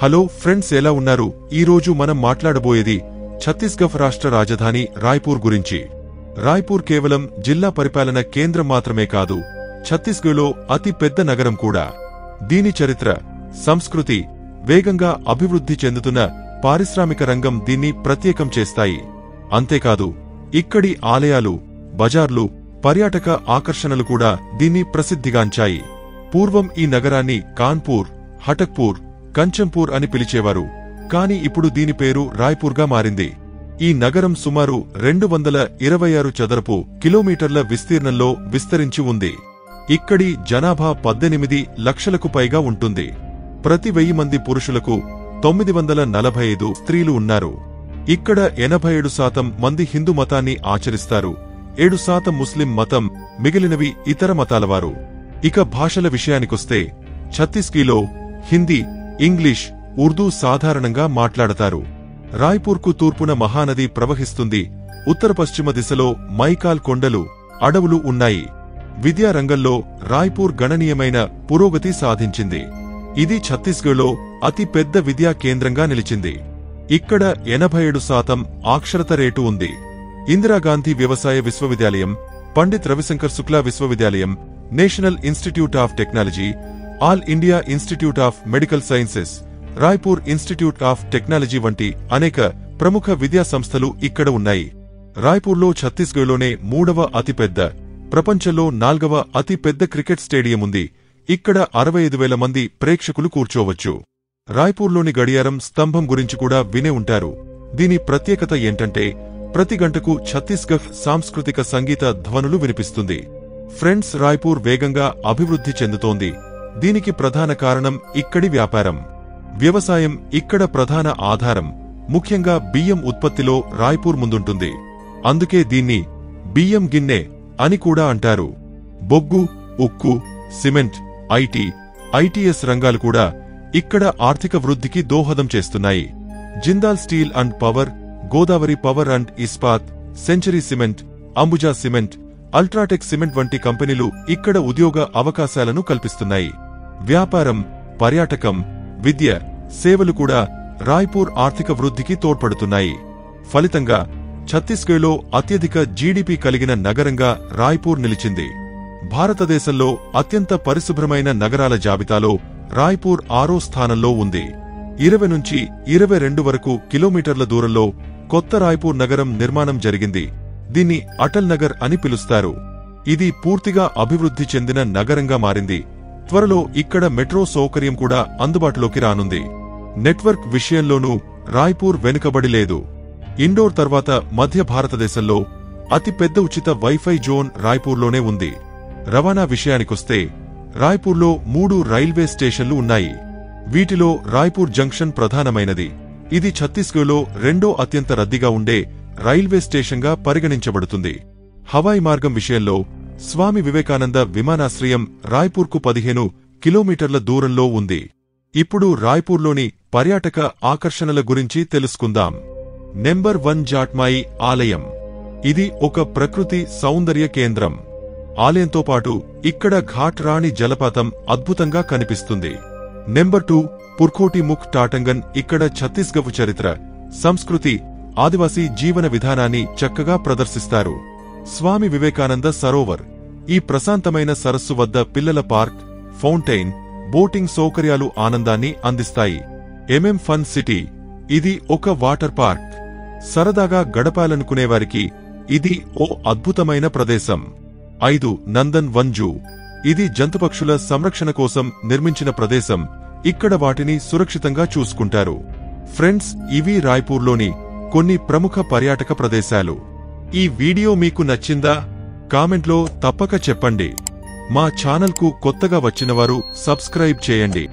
Hello friends, ఎలా ఉన్నారు? ఈ రోజు మనం మాట్లాడబోయేది ఛత్తీస్గఢ్ రాష్ట్ర రాజధాని రాయ్పూర్ గురించి. రాయ్పూర్ కేవలం జిల్లా పరిపాలన కేంద్రం మాత్రమే కాదు, ఛత్తీస్గఢ్లో అతి పెద్ద నగరం కూడా. దీని చరిత్ర, సంస్కృతి, వేగంగా అభివృద్ధి చెందుతున్న పారిశ్రామిక రంగం దీన్ని ప్రత్యేకం చేస్తాయి. అంతేకాదు, ఇక్కడి ఆలయాలు, బజార్లు, పర్యాటక ఆకర్షణలు కూడా దీన్ని ప్రసిద్ధిగాంచాయి. పూర్వం ఈ నగరాన్ని కాన్పూర్, హటక్పూర్, కంచంపూర్ అని పిలిచేవారు. కాని ఇప్పుడు దీని పేరు రాయ్పూర్గా మారింది. ఈ నగరం సుమారు 226 చదరపు కిలోమీటర్ల విస్తీర్ణంలో విస్తరించి ఉంది. ఇక్కడి జనాభా 18 లక్షలకు పైగా ఉంటుంది. ప్రతి 1000 మంది పురుషులకు 945 స్త్రీలు ఉన్నారు. ఇక్కడ 87% మంది హిందూ మతాన్ని ఆచరిస్తారు, 7% ముస్లిం మతం, మిగిలినవి ఇతర మతాలవారు. ఇక భాషల విషయానికొస్తే ఛత్తీస్గఢ్లో హిందీ, ఇంగ్లీష్, ఉర్దూ సాధారణంగా మాట్లాడతారు. రాయ్పూర్కు తూర్పున మహానది ప్రవహిస్తుంది. ఉత్తర పశ్చిమ దిశలో మైకాల్ కొండలు, అడవులు ఉన్నాయి. విద్యారంగంలో రాయ్పూర్ గణనీయమైన పురోగతి సాధించింది. ఇది ఛత్తీస్గఢ్లో అతి పెద్ద విద్యా కేంద్రంగా నిలిచింది. ఇక్కడ 87% అక్షరత రేటు ఉంది. ఇందిరాగాంధీ వ్యవసాయ విశ్వవిద్యాలయం, పండిత్ రవిశంకర్ శుక్లా విశ్వవిద్యాలయం, national institute of technology, all India institute of medical sciences, Raipur institute of technology వంటి అనేక ప్రముఖ విద్యా సంస్థలు ఇక్కడ ఉన్నాయి. రాయ్పూర్లో ఛత్తీస్గఢ్లోనే 3వ అతిపెద్ద, ప్రపంచంలో 4వ అతి పెద్ద క్రికెట్ స్టేడియం ఉంది. ఇక్కడ 65,000 మంది ప్రేక్షకులు కూర్చోవచ్చు. రాయ్పూర్లోని గడియారం స్తంభం గురించి కూడా వినే ఉంటారు. దీని ప్రత్యేకత ఏంటంటే ప్రతి గంటకు ఛత్తీస్గఢ్ సాంస్కృతిక సంగీత ధ్వనులు వినిపిస్తుంది. ఫ్రెండ్స్, రాయ్పూర్ వేగంగా అభివృద్ధి చెందుతోంది. దీనికి ప్రధాన కారణం ఇక్కడి వ్యాపారం. వ్యవసాయం ఇక్కడ ప్రధాన ఆధారం. ముఖ్యంగా బియ్యం ఉత్పత్తిలో రాయ్పూర్ ముందుంటుంది. అందుకే దీన్ని బియ్యం గిన్నె అని కూడా అంటారు. బొగ్గు, ఉక్కు, సిమెంట్, ఐటీఎస్ రంగాలు కూడా ఇక్కడ ఆర్థిక వృద్ధికి దోహదం చేస్తున్నాయి. Jindal steel and power, Godavari power and Ispat, century cement, Ambuja cement, UltraTech cement వంటి కంపెనీలు ఇక్కడ ఉద్యోగ అవకాశాలను కల్పిస్తున్నాయి. వ్యాపారం, పర్యాటకం, విద్య, సేవలు కూడా రాయ్పూర్ ఆర్థిక వృద్ధికి తోడ్పడుతున్నాయి. ఫలితంగా ఛత్తీస్గఢ్లో అత్యధిక జీడీపీ కలిగిన నగరంగా రాయ్పూర్ నిలిచింది. భారతదేశంలో అత్యంత పరిశుభ్రమైన నగరాల జాబితాలో రాయ్పూర్ 6వ స్థానంలో ఉంది. 20 నుంచి 22 వరకు కిలోమీటర్ల దూరంలో కొత్త రాయ్పూర్ నగరం నిర్మాణం జరిగింది. దీన్ని అటల్ నగర్ అని పిలుస్తారు. ఇది పూర్తిగా అభివృద్ధి చెందిన నగరంగా మారింది. త్వరలో ఇక్కడ మెట్రో సౌకర్యం కూడా అందుబాటులోకి రానుంది. నెట్వర్క్ విషయంలోనూ రాయ్పూర్ వెనుకబడి లేదు. ఇండోర్ తర్వాత మధ్య భారతదేశంలో అతి పెద్ద ఉచిత వైఫై జోన్ రాయ్పూర్లోనే ఉంది. రవాణా విషయానికొస్తే రాయ్పూర్లో 3 రైల్వే స్టేషన్లు ఉన్నాయి. వీటిలో రాయ్పూర్ జంక్షన్ ప్రధానమైనది. ఇది ఛత్తీస్గఢ్లో 2వ అత్యంత రద్దీగా ఉండే రైల్వే స్టేషన్గా పరిగణించబడుతుంది. హవాయి మార్గం విషయంలో స్వామి వివేకానంద విమానాశ్రయం రాయ్పూర్కు 15 కిలోమీటర్ల దూరంలో ఉంది. ఇప్పుడు రాయ్పూర్లోని పర్యాటక ఆకర్షణల గురించి తెలుసుకుందాం. నెంబర్ 1, జాట్మాయి ఆలయం. ఇది ఒక ప్రకృతి సౌందర్య కేంద్రం. ఆలయంతో పాటు ఇక్కడ ఘాట్ రాణి జలపాతం అద్భుతంగా కనిపిస్తుంది. నెంబర్ 2, పుర్ఖోటి ముఖ్ టాటంగన్. ఇక్కడ ఛత్తీస్గఢ్ చరిత్ర, సంస్కృతి, ఆదివాసీ జీవన విధానాన్ని చక్కగా ప్రదర్శిస్తారు. స్వామి వివేకానంద సరోవర్. ఈ ప్రశాంతమైన సరస్సు వద్ద పిల్లల పార్క్, ఫౌంటైన్, బోటింగ్ సౌకర్యాలు ఆనందాన్ని అందిస్తాయి. Fun city. ఇది ఒక వాటర్ పార్క్. సరదాగా గడపాలనుకునేవారికి ఇది ఓ అద్భుతమైన ప్రదేశం. 5, నందన్ వన్ జూ. ఇది జంతుపక్షుల సంరక్షణ కోసం నిర్మించిన ప్రదేశం. ఇక్కడ వాటిని సురక్షితంగా చూసుకుంటారు. ఫ్రెండ్స్, ఇవి రాయ్పూర్లోని కొన్ని ప్రముఖ పర్యాటక ప్రదేశాలు. ఈ వీడియో మీకు నచ్చిందా? కామెంట్లో తప్పక చెప్పండి. మా ఛానల్కు కొత్తగా వచ్చినవారు సబ్స్క్రైబ్ చేయండి.